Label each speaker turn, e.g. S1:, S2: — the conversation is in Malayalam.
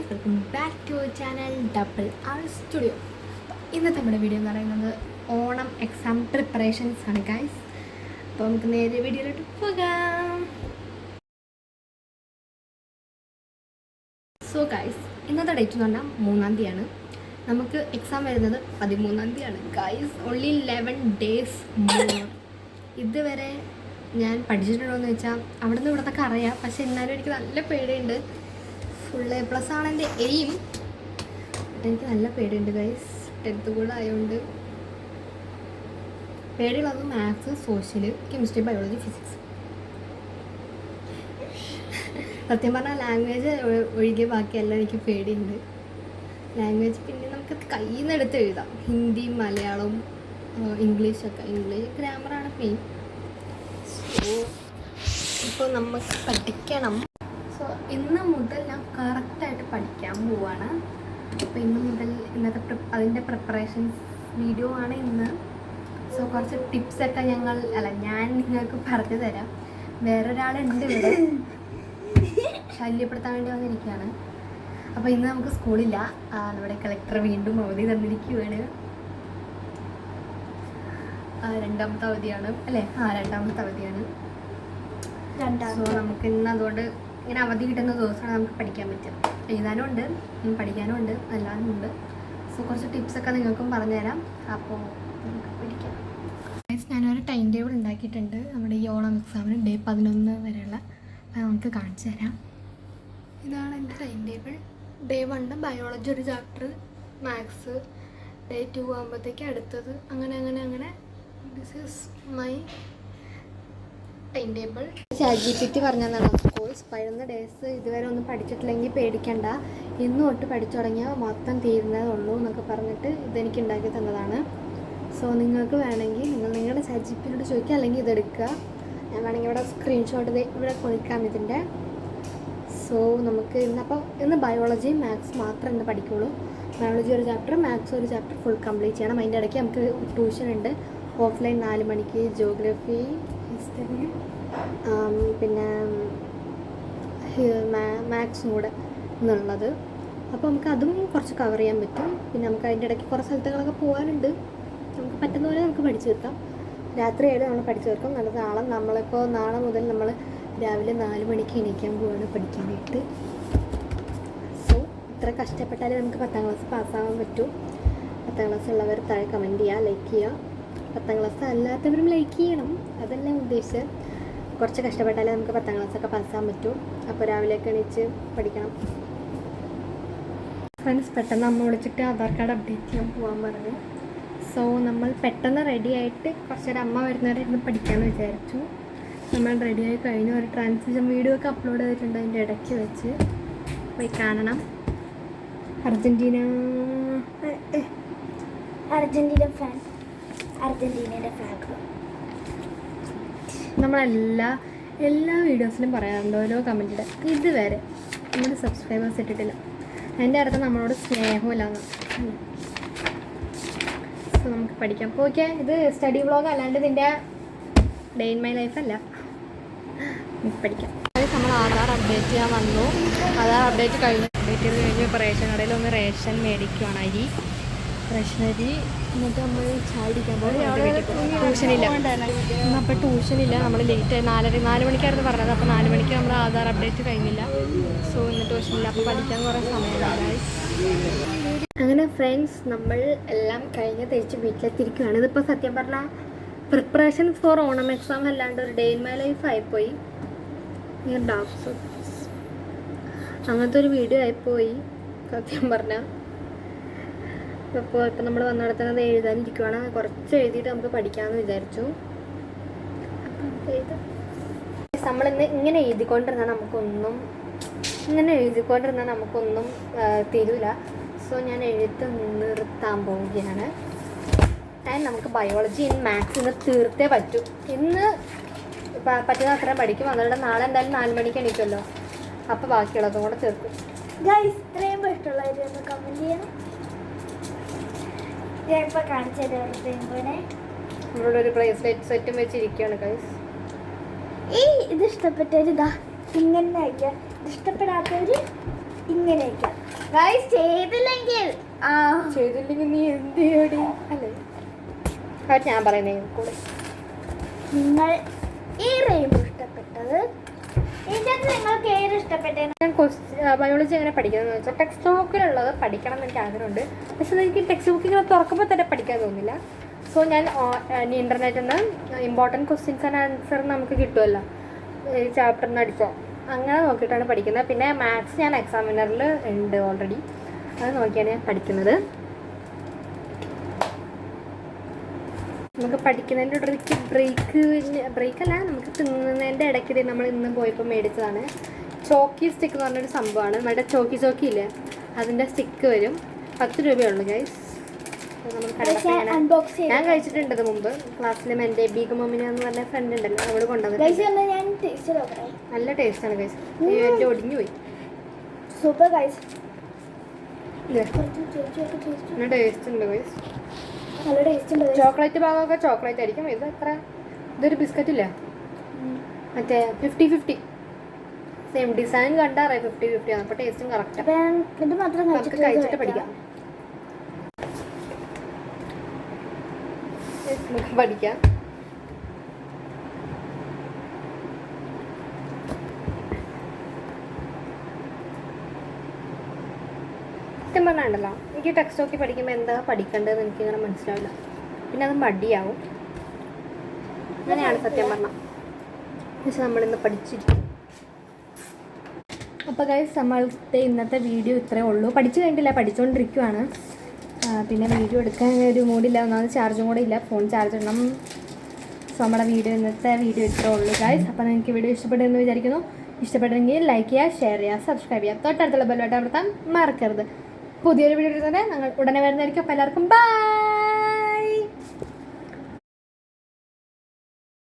S1: Welcome back to our channel double R studio. ഇന്നത്തെ നമ്മുടെ വീഡിയോ എന്ന് പറയുന്നത് ഓണം എക്സാം പ്രിപ്പറേഷൻസ് ആണ് ഗൈസ്. അപ്പോൾ നമുക്ക് നേരെ വീഡിയോയിലോട്ട് പോകാം. സോ ഗൈസ്, ഇന്നത്തെ ഡേറ്റ് എന്ന് പറഞ്ഞാൽ 3-ാം തീയതിയാണ്. നമുക്ക് എക്സാം വരുന്നത് 13-ാം തീയതിയാണ് ഗൈസ്. Only 11 days more. ഇതുവരെ ഞാൻ പഠിച്ചിട്ടുണ്ടോ എന്ന് വെച്ചാൽ അവിടെ നിന്ന് ഇവിടത്തൊക്കെ അറിയാം, പക്ഷെ എന്നാലും എനിക്ക് നല്ല പേടിയുണ്ട്. ഫുൾ A+ ആണ് എൻ്റെ എയിം. എനിക്ക് നല്ല പേടിയുണ്ട് ഗൈസ്. 10th കൂടെ ആയതുകൊണ്ട് പേടിയുള്ളത് maths, social, chemistry, biology, physics. സത്യം പറഞ്ഞാൽ ലാംഗ്വേജ് ഒഴികെ ബാക്കിയെല്ലാം എനിക്ക് പേടിയുണ്ട്. ലാംഗ്വേജ് പിന്നെ നമുക്ക് കയ്യിൽ നിന്ന് എടുത്ത് എഴുതാം. ഹിന്ദി, മലയാളം, ഇംഗ്ലീഷൊക്കെ. ഇംഗ്ലീഷ് ഗ്രാമറാണ് മെയിൻ. സോ ഇപ്പോൾ നമുക്ക് പഠിക്കണം. സോ ഇന്ന് മുതൽ ഞാൻ കറക്റ്റായിട്ട് പഠിക്കാൻ പോവാണ്. അപ്പോൾ ഇന്ന് മുതൽ അതിൻ്റെ പ്രിപ്പറേഷൻസ് വീഡിയോ ആണ് ഇന്ന്. സോ കുറച്ച് ടിപ്സൊക്കെ ഞാൻ നിങ്ങൾക്ക് പറഞ്ഞു തരാം. വേറൊരാളുണ്ട് ഇവിടെ, ശല്യപ്പെടുത്താൻ വേണ്ടി വന്നിരിക്കുകയാണ്. അപ്പോൾ ഇന്ന് നമുക്ക് സ്കൂളില്ല. നമ്മുടെ കളക്ടർ വീണ്ടും അവധി തന്നിരിക്കുകയാണ്. രണ്ടാമത്തെ അവധിയാണ് അല്ലേ? രണ്ടാമത്തെ അവധിയാണ്. സോ നമുക്ക് ഇന്ന് അതുകൊണ്ട് ഇങ്ങനെ അവധി കിട്ടുന്ന ദിവസമാണ് നമുക്ക് പഠിക്കാൻ പറ്റും. എഴുതാനും ഉണ്ട്, പഠിക്കാനും ഉണ്ട്, എല്ലാവരും ഉണ്ട്. സോ കുറച്ച് ടിപ്സൊക്കെ നിങ്ങൾക്കും പറഞ്ഞുതരാം. അപ്പോൾ നമുക്ക് പഠിക്കാം. ഞാനൊരു ടൈം ടേബിൾ ഉണ്ടാക്കിയിട്ടുണ്ട് നമ്മുടെ ഈ ഓണം എക്സാമിന് Day 11 വരെയുള്ള. അത് നമുക്ക് കാണിച്ചു തരാം. ഇതാണ് എൻ്റെ ടൈം ടേബിൾ. Day 1 ബയോളജി ഒരു ചാപ്റ്റർ, മാത്സ്. Day 2 ആകുമ്പോഴത്തേക്ക് അടുത്തത്, അങ്ങനെ this is my time table. ChatGPT പറഞ്ഞതാണ് കോഴ്സ്. 11 days ഇതുവരെ ഒന്നും പഠിച്ചിട്ടില്ലെങ്കിൽ പേടിക്കണ്ട, ഇന്ന് തൊട്ട് പഠിച്ചു തുടങ്ങിയാൽ മൊത്തം തീരുന്നതുള്ളൂ എന്നൊക്കെ പറഞ്ഞിട്ട് ഇതെനിക്ക് ഉണ്ടാക്കി തന്നതാണ്. സോ നിങ്ങൾക്ക് വേണമെങ്കിൽ നിങ്ങളുടെ ChatGPTയോട് ചോദിക്കുക, അല്ലെങ്കിൽ ഇതെടുക്കുക. ഞാൻ വേണമെങ്കിൽ ഇവിടെ സ്ക്രീൻഷോട്ട് ഇവിടെ കൊടുക്കാം ഇതിൻ്റെ. സോ നമുക്ക് ഇന്ന് ബയോളജിയും മാത്സ് മാത്രം ഇന്ന് പഠിക്കുള്ളൂ. ബയോളജി ഒരു ചാപ്റ്റർ, മാത്സ് ഒരു ചാപ്റ്റർ ഫുൾ കംപ്ലീറ്റ് ചെയ്യണം. അതിൻ്റെ ഇടയ്ക്ക് നമുക്ക് ട്യൂഷൻ ഉണ്ട് ഓഫ്ലൈൻ 4 മണിക്ക്. ജോഗ്രഫി, ഹിസ്റ്ററി, പിന്നെ മാത്സും കൂടെ എന്നുള്ളത്. അപ്പോൾ നമുക്ക് അതും കുറച്ച് കവർ ചെയ്യാൻ പറ്റും. പിന്നെ നമുക്ക് അതിൻ്റെ ഇടയ്ക്ക് കുറേ സ്ഥലത്തുകളൊക്കെ പോകാനുണ്ട്. നമുക്ക് പറ്റുന്ന പോലെ നമുക്ക് പഠിച്ചു തീർക്കാം. രാത്രിയായിട്ട് നമ്മൾ പഠിച്ചു തീർക്കും. നാളെ മുതൽ നമ്മൾ രാവിലെ 4 മണിക്ക് എണീക്കാൻ പോവാണ് പഠിക്കാനായിട്ട്. സോ ഇത്ര കഷ്ടപ്പെട്ടാലേ നമുക്ക് 10ാം ക്ലാസ് പാസ്സാകാൻ പറ്റൂ. 10ാം ക്ലാസ് ഉള്ളവർ താഴെ കമൻറ്റ് ചെയ്യുക, ലൈക്ക് ചെയ്യുക. 10ാം ക്ലാസ് അല്ലാത്തവരും ലൈക്ക് ചെയ്യണം, അതല്ല ഉദ്ദേശിച്ച്. കുറച്ച് കഷ്ടപ്പെട്ടാലേ നമുക്ക് 10ാം ക്ലാസ്സൊക്കെ പാസ്സാകാൻ പറ്റൂ. അപ്പോൾ രാവിലെയൊക്കെ എണീച്ച് പഠിക്കണം. ഫ്രണ്ട്സ്, പെട്ടെന്ന് അമ്മ വിളിച്ചിട്ട് ആധാർ കാർഡ് അപ്ഡേറ്റ് ചെയ്യാൻ പോകാൻ പറഞ്ഞു. സോ നമ്മൾ പെട്ടെന്ന് റെഡി ആയിട്ട് കുറച്ചൊരു അമ്മ വരുന്നവരെ ഇരുന്ന് പഠിക്കാമെന്ന് വിചാരിച്ചു. നമ്മൾ റെഡിയായി കഴിഞ്ഞു. ഒരു ട്രാൻസിഷൻ വീഡിയോ ഒക്കെ അപ്ലോഡ് ചെയ്തിട്ടുണ്ട്, അതിൻ്റെ ഇടയ്ക്ക് വെച്ച് പോയി കാണണം. അർജൻറ്റീനയുടെ ഫ്ലാഗ് നമ്മളെല്ലാ വീഡിയോസിലും പറയാറുണ്ട്, ഓരോ കമൻറ്റിൽ. ഇതുവരെ നമ്മുടെ സബ്സ്ക്രൈബേഴ്സ് ഇട്ടിട്ടില്ല. അതിൻ്റെ അടുത്ത് നമ്മളോട് സ്നേഹമില്ലാന്ന്. സോ നമുക്ക് പഠിക്കാം. ഓക്കെ, ഇത് സ്റ്റഡി വ്ളോഗ് അല്ലാണ്ട് ഇതിൻ്റെ ഡേ ഇൻ മൈ ലൈഫ് അല്ല. നമുക്ക് പഠിക്കാം. നമ്മൾ ആധാർ അപ്ഡേറ്റ് ചെയ്യാൻ വന്നു. ആധാർ അപ്ഡേറ്റ് കഴിഞ്ഞ് ഇപ്പോൾ റേഷൻ കടയിൽ ഒന്ന് റേഷൻ മേടിക്കുകയാണ്. റേഷൻ അരി. എന്നിട്ട് നമ്മൾ ചായ കുടിക്കാൻ പോകും. ട്യൂഷനില്ല. അപ്പോൾ ട്യൂഷനില്ല. നമ്മൾ ലേറ്റ് 4 മണിക്കായിരുന്നു പറഞ്ഞത്. അപ്പോൾ 4 മണിക്ക് നമ്മൾ ആധാർ അപ്ഡേറ്റ് കഴിഞ്ഞില്ല. സോ ഇന്ന് ട്യൂഷനില്ല. അപ്പോൾ പഠിക്കാൻ കുറേ സമയമായി. അങ്ങനെ ഫ്രണ്ട്സ്, നമ്മൾ എല്ലാം കഴിഞ്ഞ് തിരിച്ച് വീട്ടിലെത്തിയിരിക്കുകയാണ്. ഇതിപ്പോൾ സത്യം പറഞ്ഞാൽ പ്രിപ്പറേഷൻ ഫോർ ഓണം എക്സാം അല്ലാണ്ട് ഒരു ഡേ ഇൻ മൈ ലൈഫ് ആയിപ്പോയി. ഡാർക്സ് അങ്ങനത്തെ ഒരു വീഡിയോ ആയിപ്പോയി സത്യം പറഞ്ഞാൽ. ഇപ്പോൾ നമ്മൾ വന്നിടത്തുന്നത് എഴുതാനിരിക്കുവാണ്. കുറച്ച് എഴുതിയിട്ട് നമുക്ക് പഠിക്കാമെന്ന് വിചാരിച്ചു. നമ്മളിന്ന് ഇങ്ങനെ എഴുതിക്കൊണ്ടിരുന്നാൽ നമുക്കൊന്നും തരില്ല. സോ ഞാൻ എഴുത്ത് നിർത്താൻ പോവുകയാണ്. നമുക്ക് ബയോളജി മാത്സ് ഇന്ന് തീർത്തേ പറ്റൂ. ഇന്ന് പറ്റുന്ന അത്രയും പഠിക്കും. അതുകൊണ്ട് നാളെ എന്തായാലും 4 മണിക്ക് എണീക്കുമല്ലോ. അപ്പോൾ ബാക്കിയുള്ളതും കൂടെ ചേർക്കും.
S2: ഇത്രയും ഇഷ്ടമുള്ളവരൊന്ന് കമൻറ്റ് ചെയ്യണം. ഞാൻ ഇപ്പോൾ കാണിച്ചു തരാം.
S1: നമ്മളോട് ഒരു ബ്രേസ്ലെറ്റ് സെറ്റും വെച്ചിരിക്കുകയാണ് ഗൈസ്.
S2: ഇത് ഇഷ്ടപ്പെട്ടവർ ഇങ്ങനെ അയക്കാം, ഇത് ഇഷ്ടപ്പെടാത്തവർ ഇങ്ങനെ അയക്കാം. ഗൈസ് ചെയ്തില്ലെങ്കിൽ
S1: ചെയ്തില്ലെങ്കിൽ നീ എന്ത് ചെയ്യടി അല്ലേ അത് ഞാൻ പറയുന്നേ കൂടെ.
S2: നിങ്ങൾ ഈ റെയിൻബോ ഇഷ്ടപ്പെട്ടത് ഇതിൻ്റെ അകത്ത് നിങ്ങൾക്ക് ഏത് ഇഷ്ടപ്പെട്ടത്?
S1: ഞാൻ ബയോളജി എങ്ങനെ പഠിക്കുന്നത് വെച്ചാൽ ടെക്സ്റ്റ് ബുക്കിലുള്ളത് പഠിക്കണം എന്ന് എനിക്ക് ആഗ്രഹമുണ്ട്. പക്ഷെ എനിക്ക് ടെക്സ്റ്റ് ബുക്ക് ഇങ്ങനെ തുറക്കുമ്പോൾ തന്നെ പഠിക്കാൻ തോന്നില്ല. സോ ഞാൻ ഇൻ്റർനെറ്റിൽ നിന്ന് ഇമ്പോർട്ടൻറ്റ് ക്വസ്റ്റ്യൻസ് ആൻഡ് ആൻസർ നമുക്ക് കിട്ടുമല്ലോ ഈ ചാപ്റ്ററിന് അടിച്ചോ അങ്ങനെ നോക്കിയിട്ടാണ് പഠിക്കുന്നത്. പിന്നെ മാത്സ് ഞാൻ എക്സാമിനറിൽ ഉണ്ട് ഓൾറെഡി, അത് നോക്കിയാണ് ഞാൻ പഠിക്കുന്നത്. നമുക്ക് പഠിക്കുന്നതിൻ്റെ ഇടയ്ക്ക് ബ്രേക്കല്ല, നമുക്ക് തിന്നുന്നതിൻ്റെ ഇടയ്ക്ക് നമ്മൾ ഇന്ന് പോയപ്പോൾ മേടിച്ചതാണ് ചോക്കി സ്റ്റിക്ക് എന്ന് പറഞ്ഞൊരു സംഭവമാണ്. നമ്മുടെ ചോക്കി ഇല്ലേ അതിൻ്റെ സ്റ്റിക്ക് വരും. 10 രൂപയുള്ളൂ ഗൈസ്. നമ്മൾ കണ്ടപ്പോൾ ഞാൻ കഴിച്ചിട്ടുണ്ട് ഇത് മുമ്പ്. ക്ലാസ്സിലും എൻ്റെ ബീഗമോമിന എന്ന് പറഞ്ഞ ഫ്രണ്ട് ഉണ്ടല്ലോ അവിടെ കൊണ്ടുവന്നത്. നല്ല ടേസ്റ്റാണ് ഗൈസ്. എൻ്റെ ഒടിഞ്ഞു പോയി.
S2: സൂപ്പർ ഗൈസ്,
S1: നല്ല ടേസ്റ്റ് ഉണ്ട് ഗൈസ്.
S2: നല്ല ടേസ്റ്റ് ഉണ്ട്.
S1: ചോക്ലേറ്റ് ഭാഗമൊക്കെ ചോക്ലേറ്റ് ആയിരിക്കും. ഇത് എത്ര ഇതൊരു ബിസ്ക്കറ്റ് ഇല്ല മറ്റേ 50-50 സെയിം ഡിസൈൻ കണ്ടാറേ 50-50 ആണ്. അപ്പോൾ ടേസ്റ്റും കറക്റ്റ്.
S2: ഇത് മാത്രം
S1: നമുക്ക് കഴിച്ചിട്ട് പഠിക്കാം. നമുക്ക് പഠിക്കാം. സത്യം പറഞ്ഞാണ്ടല്ലോ എനിക്ക് ടെക്സ്റ്റ് നോക്കി പഠിക്കുമ്പോൾ എന്താ പഠിക്കേണ്ടതെന്ന് എനിക്കിങ്ങനെ മനസ്സിലാവില്ല. പിന്നെ അത് മടിയാവും. അങ്ങനെയാണ് സത്യം പറഞ്ഞാൽ. പക്ഷെ നമ്മളിന്ന് പഠിച്ചിരിക്കും. അപ്പോൾ ഗൈസ് നമ്മളുടെ ഇന്നത്തെ വീഡിയോ ഇത്രയേ ഉള്ളൂ. പഠിച്ചു കഴിഞ്ഞിട്ടില്ല, പഠിച്ചുകൊണ്ടിരിക്കുവാണ്. പിന്നെ വീഡിയോ എടുക്കാൻ ഒരു മൂഡില്ല, ഒന്നാമത് ചാർജും കൂടെ ഇല്ല, ഫോൺ ചാർജ് ഇടണം. സോ നമ്മുടെ ഇന്നത്തെ വീഡിയോ ഇത്രയേ ഉള്ളൂ ഗൈസ്. അപ്പോൾ നിങ്ങൾക്ക് വീഡിയോ ഇഷ്ടപ്പെട്ടെന്ന് വിചാരിക്കുന്നു. ഇഷ്ടപ്പെട്ടെങ്കിൽ ലൈക്ക് ചെയ്യുക, ഷെയർ ചെയ്യുക, സബ്സ്ക്രൈബ് ചെയ്യുക, തൊട്ടടുത്തുള്ള ബെൽ ബട്ടൺ അമർത്താൻ മറക്കരുത്. പുതിയൊരു വീഡിയോ തന്നെ ഞങ്ങൾ ഉടനെ വരുന്നതായിരിക്കും. അപ്പോൾ എല്ലാവർക്കും ബൈ.